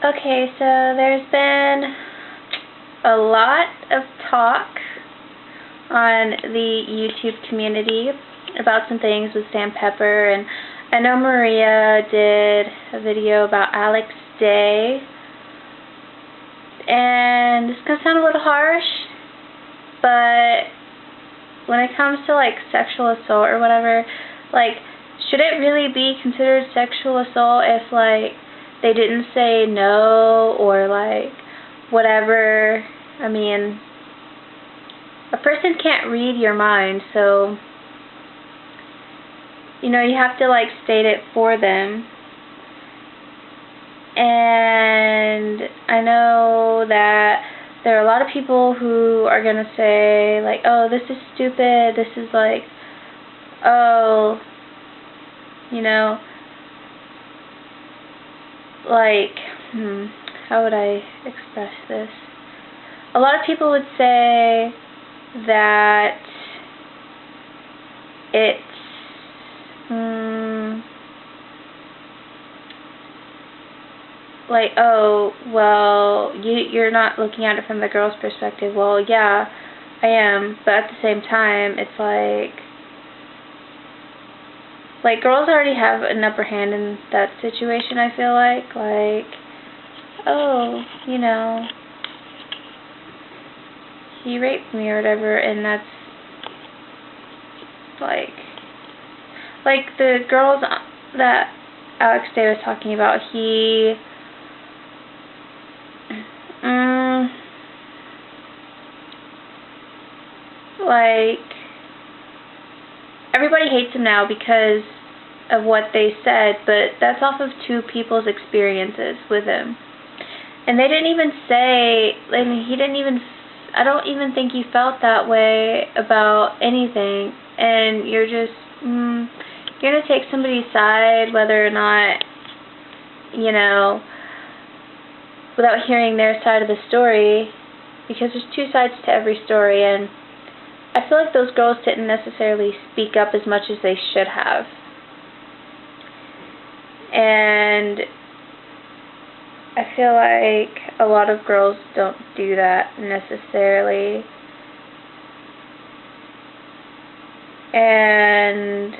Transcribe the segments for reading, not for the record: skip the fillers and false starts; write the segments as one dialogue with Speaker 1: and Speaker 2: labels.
Speaker 1: Okay, so there's been a lot of talk on the YouTube community about some things with Sam Pepper, and I know Maria did a video about Alex Day, and it's going to sound a little harsh, but when it comes to like sexual assault or whatever, like, should it really be considered sexual assault if like they didn't say no or like whatever? I mean, a person can't read your mind, so you know, you have to like state it for them. And I know that there are a lot of people who are going to say like, oh, this is stupid, this is like, oh, you know, like, how would I express this? A lot of people would say that it's, like, oh, well, you're not looking at it from the girl's perspective. Well, yeah, I am, but at the same time, it's like girls already have an upper hand in that situation, I feel like, oh, you know, he raped me or whatever, and that's, like the girls that Alex Day was talking about, he, like, everybody hates him now because of what they said, but that's off of two people's experiences with him. And they didn't even say, and he didn't even, I don't even think he felt that way about anything. And you're just, you're going to take somebody's side whether or not, you know, without hearing their side of the story, because there's two sides to every story, and I feel like those girls didn't necessarily speak up as much as they should have. And I feel like a lot of girls don't do that necessarily. And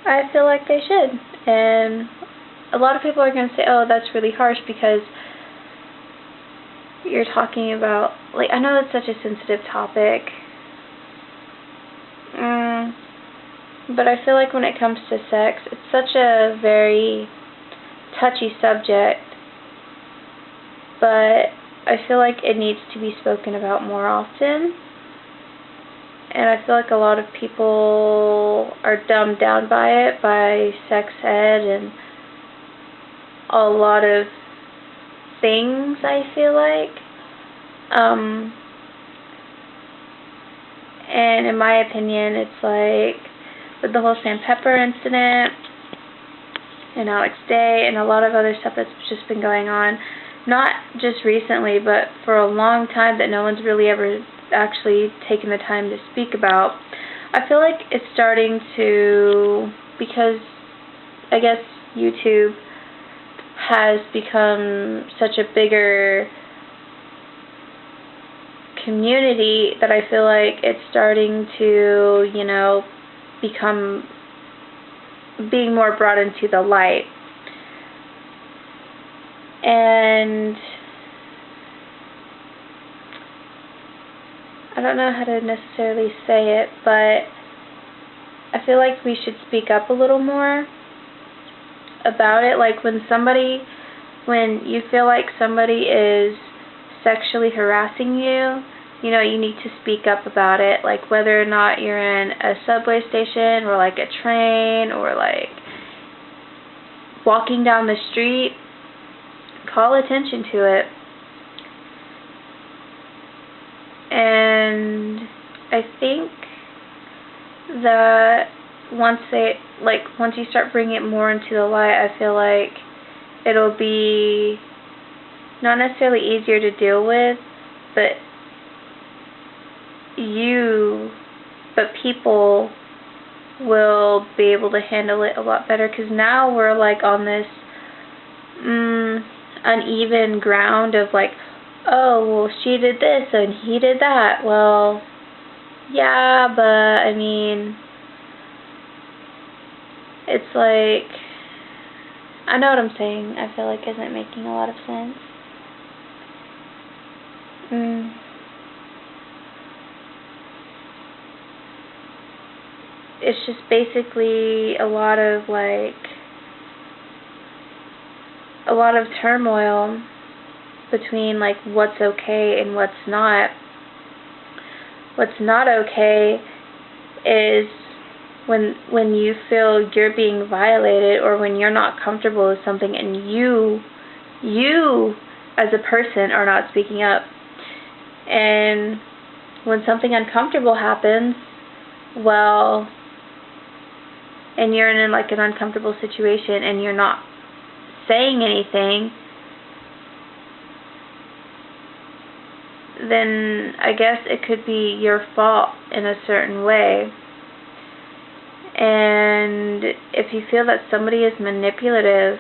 Speaker 1: I feel like they should. And a lot of people are going to say, oh, that's really harsh because you're talking about, like, I know it's such a sensitive topic, but I feel like when it comes to sex, it's such a very touchy subject, but I feel like it needs to be spoken about more often, and I feel like a lot of people are dumbed down by it, by sex ed and a lot of things, I feel like. And in my opinion, it's like, with the whole Sam Pepper incident, and Alex Day, and a lot of other stuff that's just been going on, not just recently, but for a long time, that no one's really ever actually taken the time to speak about. I feel like it's starting to, because I guess YouTube has become such a bigger community that I feel like it's starting to, you know, become, being more brought into the light. And I don't know how to necessarily say it, but I feel like we should speak up a little more about it. Like when you feel like somebody is sexually harassing you, you know, you need to speak up about it. Like whether or not you're in a subway station or like a train or like walking down the street, call attention to it. And I think that once you start bringing it more into the light, I feel like it'll be not necessarily easier to deal with, but people will be able to handle it a lot better, because now we're like on this uneven ground of like, oh, well, she did this and he did that. Well, yeah, but I mean, it's like, I know what I'm saying. I feel like isn't making a lot of sense. It's just basically a lot of turmoil between like what's okay and what's not. What's not okay is when you feel you're being violated, or when you're not comfortable with something and you as a person are not speaking up. And when something uncomfortable happens, well, and you're in like an uncomfortable situation and you're not saying anything, then I guess it could be your fault in a certain way. And if you feel that somebody is manipulative,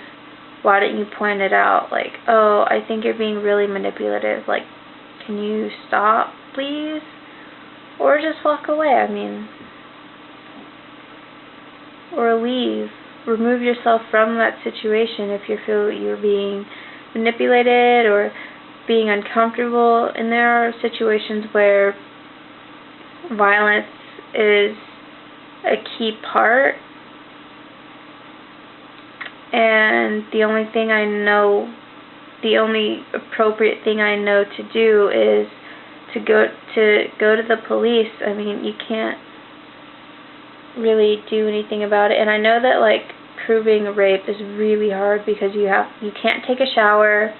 Speaker 1: why don't you point it out? Like, oh, I think you're being really manipulative. Like, can you stop, please? Or just walk away, I mean. Or leave. Remove yourself from that situation if you feel you're being manipulated or being uncomfortable. And there are situations where violence is a key part, and the only appropriate thing I know to do is to go to the police. I mean, you can't really do anything about it. And I know that like proving a rape is really hard because you can't take a shower,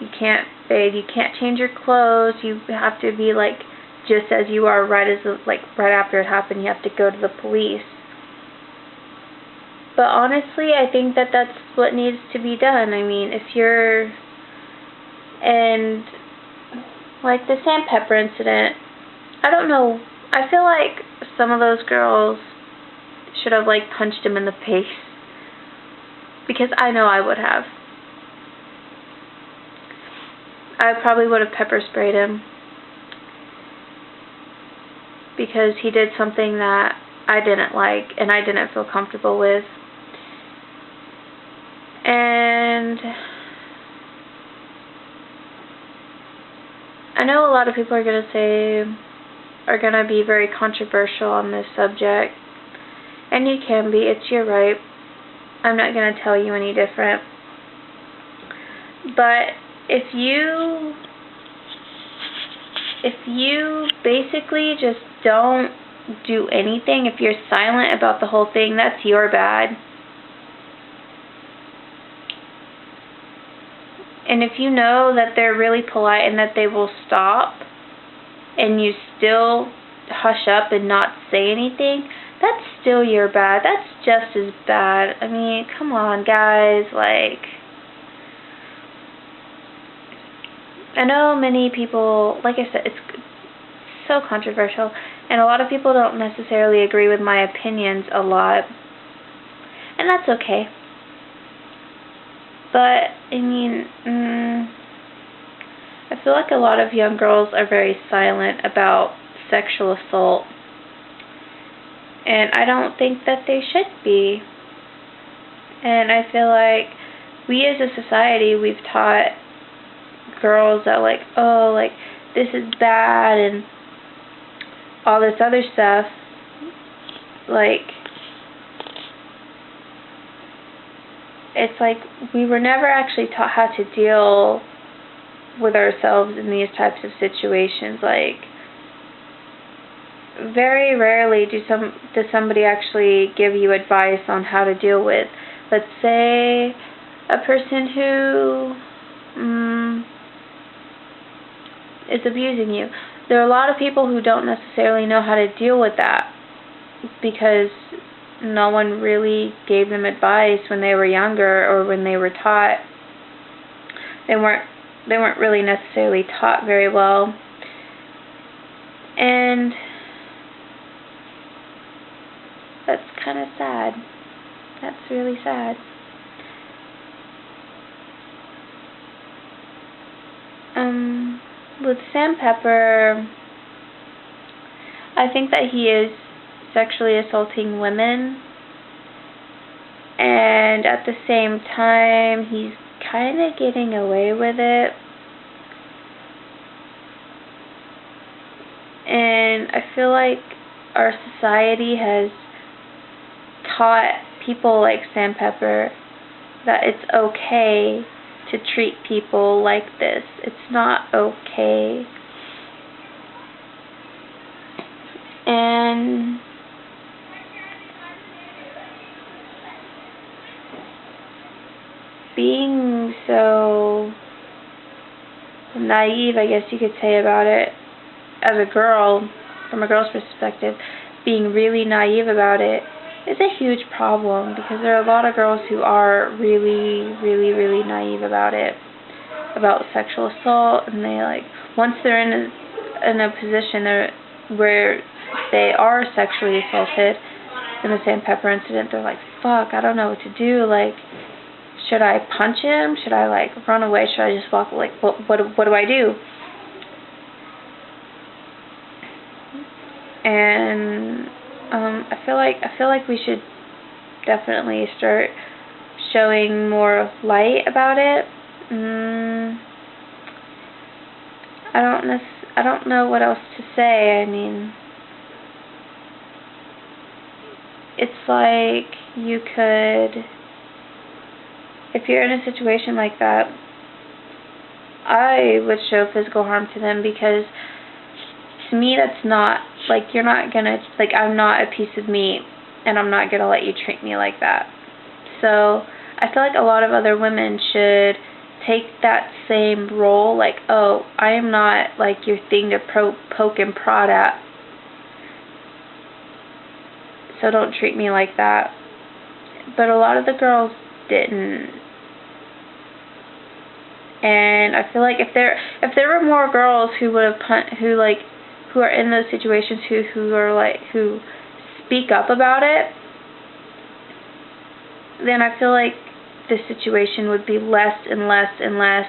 Speaker 1: you can't bathe, you can't change your clothes, you have to be like just as you are right after it happened. You have to go to the police. But honestly, I think that that's what needs to be done. I mean, and like the Sandpepper incident, I don't know, I feel like some of those girls should have like punched him in the face, because I know I would have. I probably would have pepper sprayed him, because he did something that I didn't like and I didn't feel comfortable with. And I know a lot of people are going to be very controversial on this subject, and you can be, it's your right. I'm not going to tell you any different. But if you basically just don't do anything, if you're silent about the whole thing, that's your bad. And if you know that they're really polite and that they will stop, and you still hush up and not say anything, that's still your bad. That's just as bad. I mean, come on, guys. Like, I know many people, like I said, it's so controversial, and a lot of people don't necessarily agree with my opinions a lot, and that's okay. But, I mean, I feel like a lot of young girls are very silent about sexual assault, and I don't think that they should be. And I feel like we as a society, we've taught girls that like, oh, like, this is bad and all this other stuff. Like, it's like we were never actually taught how to deal with ourselves in these types of situations. Like, very rarely does somebody actually give you advice on how to deal with, let's say, a person who is abusing you. There are a lot of people who don't necessarily know how to deal with that, because no one really gave them advice when they were younger, or when they were taught. They weren't really necessarily taught very well. And that's kind of sad. That's really sad. with Sam Pepper, I think that he is sexually assaulting women, and at the same time, he's kind of getting away with it. And I feel like our society has taught people like Sam Pepper that it's okay to treat people like this. It's not okay. And being so naive, I guess you could say, about it, as a girl, from a girl's perspective, being really naive about it is a huge problem, because there are a lot of girls who are really, really, really naive about it, about sexual assault, and they, like, once they're in a position where they are sexually assaulted, in the Sam Pepper incident, they're like, fuck, I don't know what to do. Like, should I punch him? Should I, like, run away? Should I just walk? Like, what do I do? And I feel like we should definitely start showing more light about it. I don't know what else to say. I mean, it's like you could, if you're in a situation like that, I would show physical harm to them, because to me that's not, like, you're not gonna, like, I'm not a piece of meat, and I'm not gonna let you treat me like that. So I feel like a lot of other women should take that same role, like, oh, I am not, like, your thing to poke and prod at, so don't treat me like that. But a lot of the girls didn't. And I feel like if there were more girls who would have who are in those situations, who speak up about it, then I feel like the situation would be less and less and less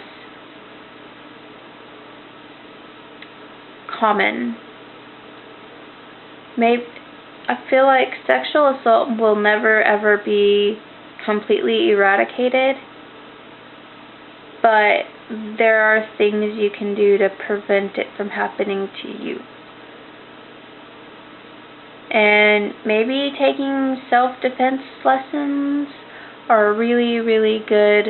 Speaker 1: common. I feel like sexual assault will never ever be completely eradicated, but there are things you can do to prevent it from happening to you. And maybe taking self-defense lessons are a really, really good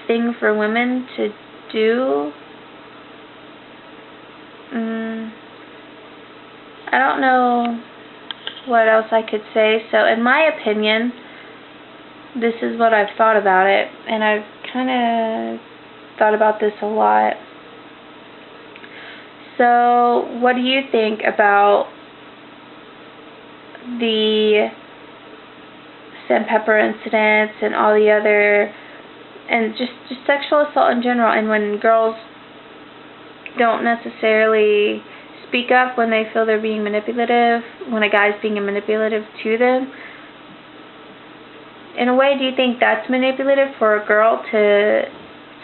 Speaker 1: thing for women to do. I don't know what else I could say. So in my opinion, this is what I've thought about it, and I've kind of thought about this a lot. So what do you think about the Sam Pepper incidents and all the other, and just sexual assault in general, and when girls don't necessarily speak up when they feel they're being manipulative, when a guy's being manipulative to them? In a way, do you think that's manipulative for a girl to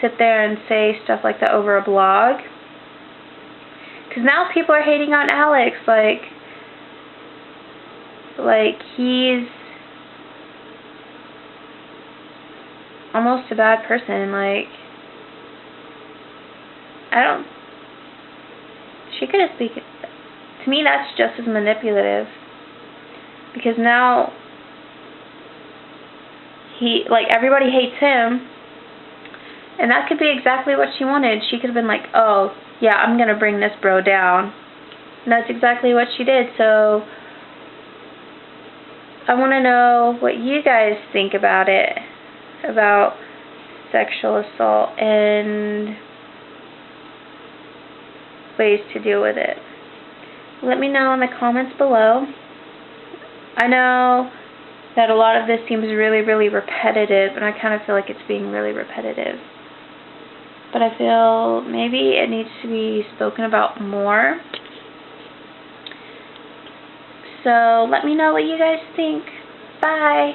Speaker 1: sit there and say stuff like that over a blog? Because now people are hating on Alex, like he's almost a bad person. Like, she could have spoken. To me, that's just as manipulative, because now everybody hates him, and that could be exactly what she wanted. She could have been like, oh yeah, I'm gonna bring this bro down, and that's exactly what she did. So I want to know what you guys think about it, about sexual assault and ways to deal with it. Let me know in the comments below. I know that a lot of this seems really, really repetitive, and I kind of feel like it's being really repetitive. But I feel maybe it needs to be spoken about more. So let me know what you guys think. Bye.